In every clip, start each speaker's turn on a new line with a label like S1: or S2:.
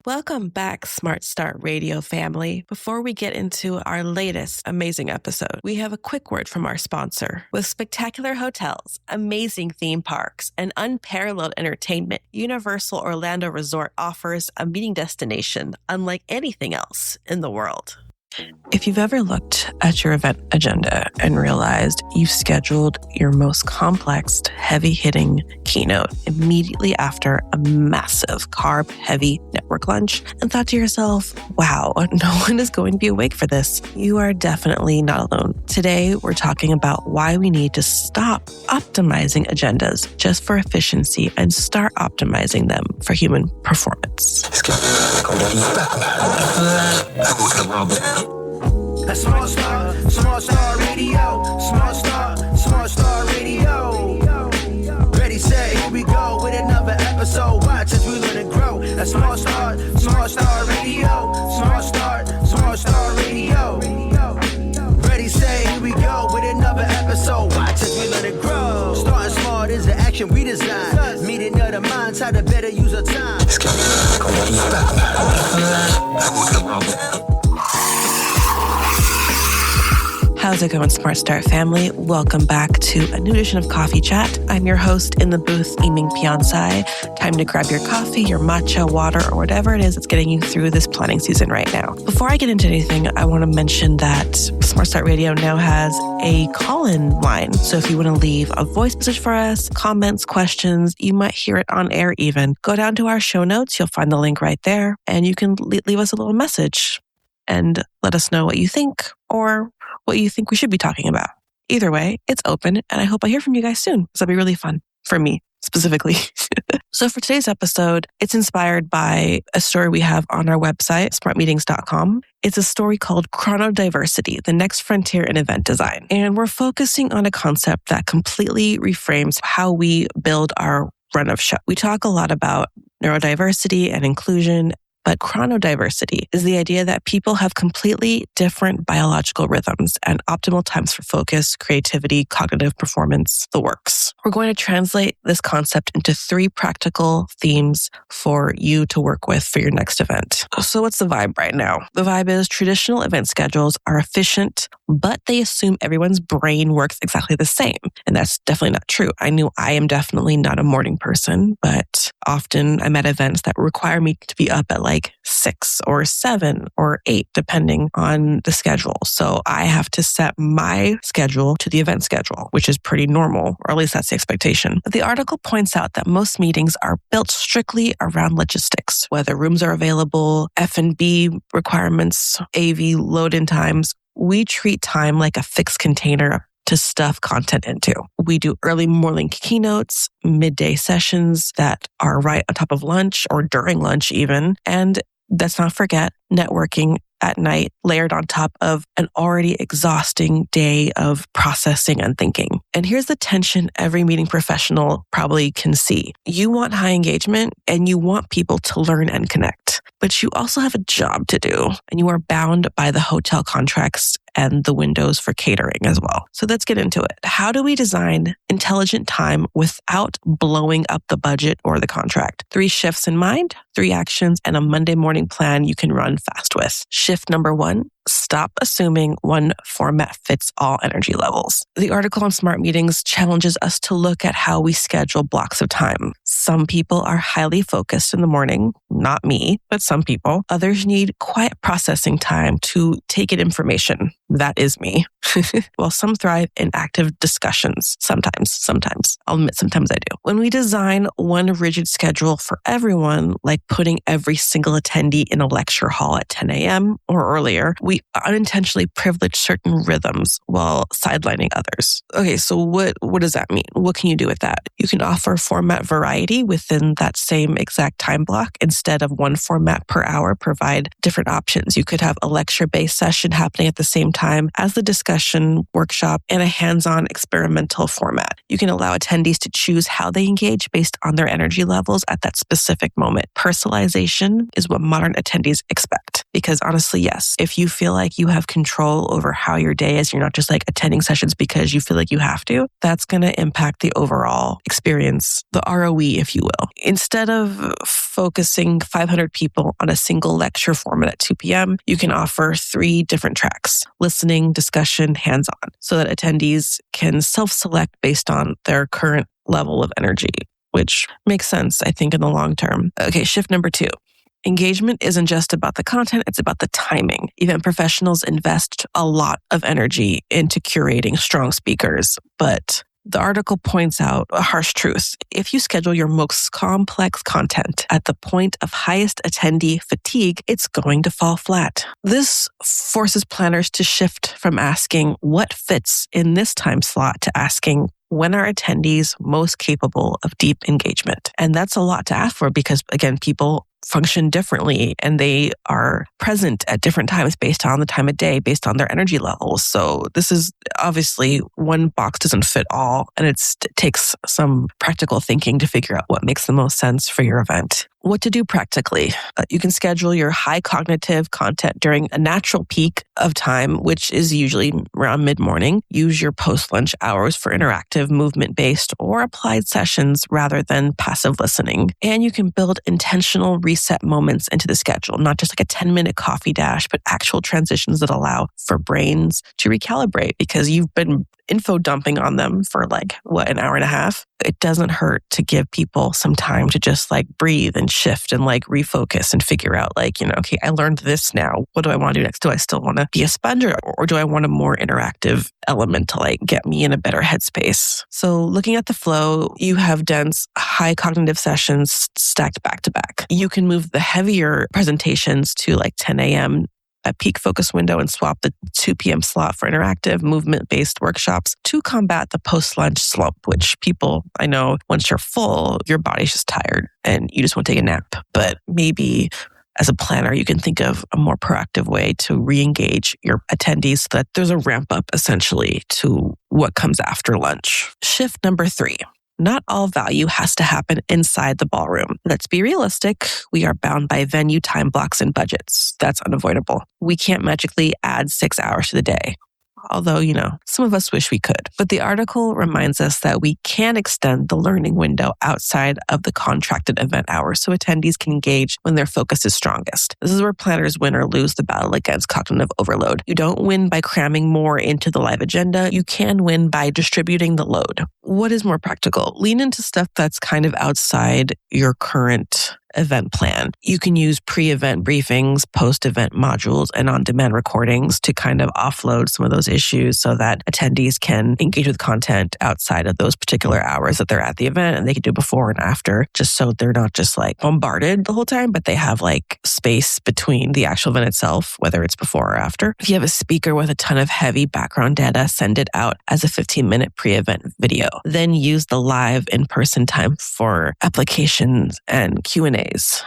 S1: Welcome back, Smart Start Radio family. Before we get into our latest amazing episode, we have a quick word from our sponsor. With spectacular hotels, amazing theme parks, and unparalleled entertainment, Universal Orlando Resort offers a meeting destination unlike anything else in the world. If you've ever looked at your event agenda and realized you've scheduled your most complex, heavy-hitting keynote immediately after a massive carb-heavy network lunch and thought to yourself, wow, no one is going to be awake for this, you are definitely not alone. Today, we're talking about why we need to stop optimizing agendas just for efficiency and start optimizing them for human performance.
S2: A Smart Star Radio, Smart Star Radio. Ready, set, here we go with another episode. Watch as we learn and grow. A Smart Star Radio, Smart Star Radio. Ready, set, here we go with another episode. Watch as we learn and grow. Starting smart is the action we design. Meeting other minds, how to better use our time.
S1: How's it going, Smart Start family? Welcome back to a new edition of Coffee Chat. I'm your host in the booth, Eming Piansay. Time to grab your coffee, your matcha, water, or whatever it is that's getting you through this planning season right now. Before I get into anything, I want to mention that Smart Start Radio now has a call-in line. So if you want to leave a voice message for us, comments, questions, you might hear it on air even. Go down to our show notes. You'll find the link right there, and you can leave us a little message and let us know what you think or what you think we should be talking about. Either way, it's open, and I hope I hear from you guys soon. This will be really fun for me specifically. So for today's episode, it's inspired by a story we have on our website, smartmeetings.com. It's a story called Chronodiversity, the next frontier in event design. And we're focusing on a concept that completely reframes how we build our run of show. We talk a lot about neurodiversity and inclusion, but chronodiversity is the idea that people have completely different biological rhythms and optimal times for focus, creativity, cognitive performance, the works. We're going to translate this concept into 3 practical themes for you to work with for your next event. So what's the vibe right now? The vibe is traditional event schedules are efficient, but they assume everyone's brain works exactly the same. And that's definitely not true. I am definitely not a morning person, but often I'm at events that require me to be up at like 6 or 7 or 8, depending on the schedule. So I have to set my schedule to the event schedule, which is pretty normal, or at least that's the expectation. But the article points out that most meetings are built strictly around logistics, whether rooms are available, F&B requirements, AV load-in times. We treat time like a fixed container to stuff content into. We do early morning keynotes, midday sessions that are right on top of lunch or during lunch even. And let's not forget networking at night layered on top of an already exhausting day of processing and thinking. And here's the tension every meeting professional probably can see. You want high engagement and you want people to learn and connect, but you also have a job to do and you are bound by the hotel contracts and the windows for catering as well. So let's get into it. How do we design intelligent time without blowing up the budget or the contract? 3 shifts in mind, 3 actions, and a Monday morning plan you can run fast with. Shift number 1, stop assuming one format fits all energy levels. The article on Smart Meetings challenges us to look at how we schedule blocks of time. Some people are highly focused in the morning, not me, but some people. Others need quiet processing time to take in information. That is me. While some thrive in active discussions. Sometimes. I'll admit sometimes I do. When we design one rigid schedule for everyone, like putting every single attendee in a lecture hall at 10 a.m. or earlier, we unintentionally privilege certain rhythms while sidelining others. Okay, so what does that mean? What can you do with that? You can offer format variety within that same exact time block. Instead of one format per hour, provide different options. You could have a lecture-based session happening at the same time as the discussion workshop and a hands-on experimental format. You can allow attendees to choose how they engage based on their energy levels at that specific moment. Personalization is what modern attendees expect. Because honestly, yes, if you feel feel like you have control over how your day is, you're not just like attending sessions because you feel like you have to, that's going to impact the overall experience, the ROE, if you will. Instead of focusing 500 people on a single lecture format at 2 p.m., you can offer 3 different tracks: listening, discussion, hands-on, so that attendees can self-select based on their current level of energy, which makes sense, I think, in the long term. Okay, shift number 2. Engagement isn't just about the content, it's about the timing. Event professionals invest a lot of energy into curating strong speakers, but the article points out a harsh truth. If you schedule your most complex content at the point of highest attendee fatigue, it's going to fall flat. This forces planners to shift from asking what fits in this time slot to asking when are attendees most capable of deep engagement. And that's a lot to ask for because, again, people function differently and they are present at different times based on the time of day, based on their energy levels. So this is obviously one box doesn't fit all, and it takes some practical thinking to figure out what makes the most sense for your event. What to do practically? You can schedule your high cognitive content during a natural peak of time, which is usually around mid-morning. Use your post-lunch hours for interactive, movement-based, or applied sessions rather than passive listening. And you can build intentional reset moments into the schedule, not just like a 10-minute coffee dash, but actual transitions that allow for brains to recalibrate because you've been info dumping on them for an hour and a half. It doesn't hurt to give people some time to just breathe and shift and refocus and figure out okay, I learned this now. What do I want to do next? Do I still want to be a sponge or do I want a more interactive element to get me in a better headspace? So looking at the flow, you have dense, high cognitive sessions stacked back to back. You can move the heavier presentations to 10 a.m. a peak focus window and swap the 2 p.m. slot for interactive, movement-based workshops to combat the post-lunch slump, which people, I know, once you're full, your body's just tired and you just want to take a nap. But maybe as a planner, you can think of a more proactive way to re-engage your attendees so that there's a ramp up essentially to what comes after lunch. Shift number 3. Not all value has to happen inside the ballroom. Let's be realistic. We are bound by venue time blocks and budgets. That's unavoidable. We can't magically add 6 hours to the day. Although, some of us wish we could. But the article reminds us that we can extend the learning window outside of the contracted event hours so attendees can engage when their focus is strongest. This is where planners win or lose the battle against cognitive overload. You don't win by cramming more into the live agenda. You can win by distributing the load. What is more practical? Lean into stuff that's kind of outside your current event plan. You can use pre-event briefings, post-event modules, and on-demand recordings to kind of offload some of those issues so that attendees can engage with content outside of those particular hours that they're at the event, and they can do before and after, just so they're not just bombarded the whole time, but they have space between the actual event itself, whether it's before or after. If you have a speaker with a ton of heavy background data, send it out as a 15-minute pre-event video. Then use the live in-person time for applications and Q&As.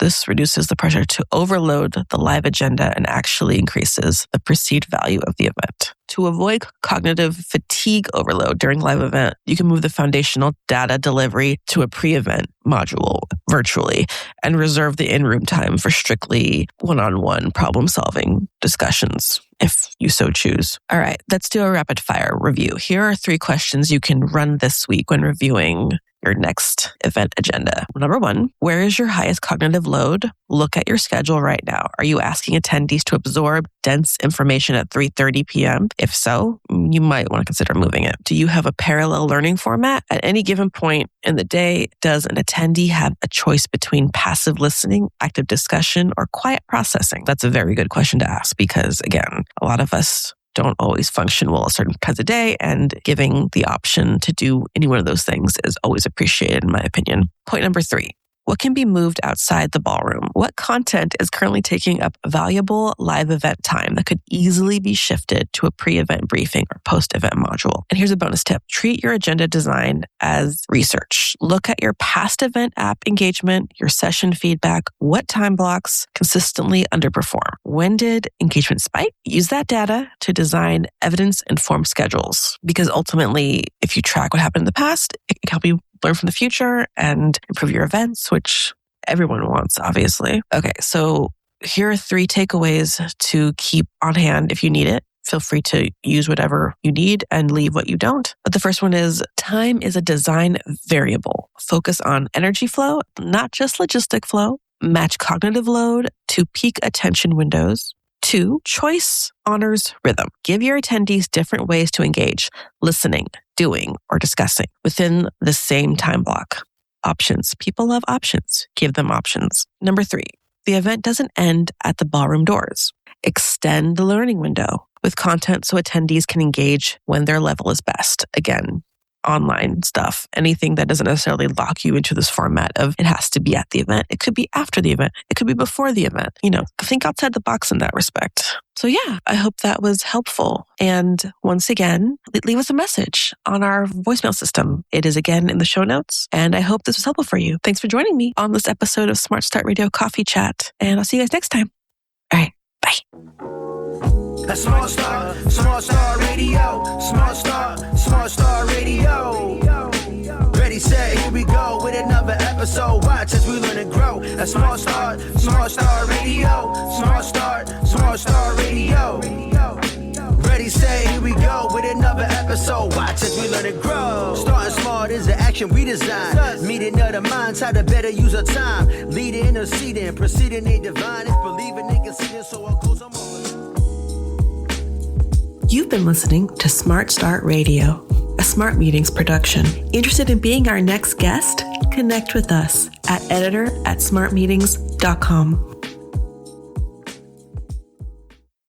S1: This reduces the pressure to overload the live agenda and actually increases the perceived value of the event. To avoid cognitive fatigue overload during live event, you can move the foundational data delivery to a pre-event module virtually and reserve the in-room time for strictly one-on-one problem-solving discussions, if you so choose. All right, let's do a rapid-fire review. Here are 3 questions you can run this week when reviewing your next event agenda. Number 1, where is your highest cognitive load? Look at your schedule right now. Are you asking attendees to absorb dense information at 3:30 p.m.? If so, you might want to consider moving it. Do you have a parallel learning format? At any given point in the day, does an attendee have a choice between passive listening, active discussion, or quiet processing? That's a very good question to ask because, again, a lot of us don't always function well at certain times of day, and giving the option to do any one of those things is always appreciated, in my opinion. Point number 3. What can be moved outside the ballroom? What content is currently taking up valuable live event time that could easily be shifted to a pre-event briefing or post-event module? And here's a bonus tip. Treat your agenda design as research. Look at your past event app engagement, your session feedback, what time blocks consistently underperform. When did engagement spike? Use that data to design evidence-informed schedules. Because ultimately, if you track what happened in the past, it can help you learn from the future and improve your events, which everyone wants, obviously. Okay, so here are 3 takeaways to keep on hand if you need it. Feel free to use whatever you need and leave what you don't. But the first one is time is a design variable. Focus on energy flow, not just logistic flow. Match cognitive load to peak attention windows. 2, choice honors rhythm. Give your attendees different ways to engage, listening, doing, or discussing within the same time block. Options. People love options. Give them options. Number 3, the event doesn't end at the ballroom doors. Extend the learning window with content so attendees can engage when their level is best. Again, online stuff, anything that doesn't necessarily lock you into this format of it has to be at the event. It could be after the event. It could be before the event. Think outside the box in that respect. So yeah, I hope that was helpful. And once again, leave us a message on our voicemail system. It is again in the show notes. And I hope this was helpful for you. Thanks for joining me on this episode of Smart Start Radio Coffee Chat. And I'll see you guys next time. All right, bye.
S2: That's Smart Start Radio. Smart Start Radio. Ready, set, here we go with another episode. Watch as we learn and grow. That's Smart Start Radio. Smart Start Radio. Ready, set, here we go with another episode. Watch as we learn and grow. Starting smart is the action we design. Meeting other minds, how to better use our time. Leading, interceding, proceeding, they divine. It's believing, they conceding, so our goals are more.
S1: You've been listening to Smart Start Radio, a Smart Meetings production. Interested in being our next guest? Connect with us at editor@smartmeetings.com.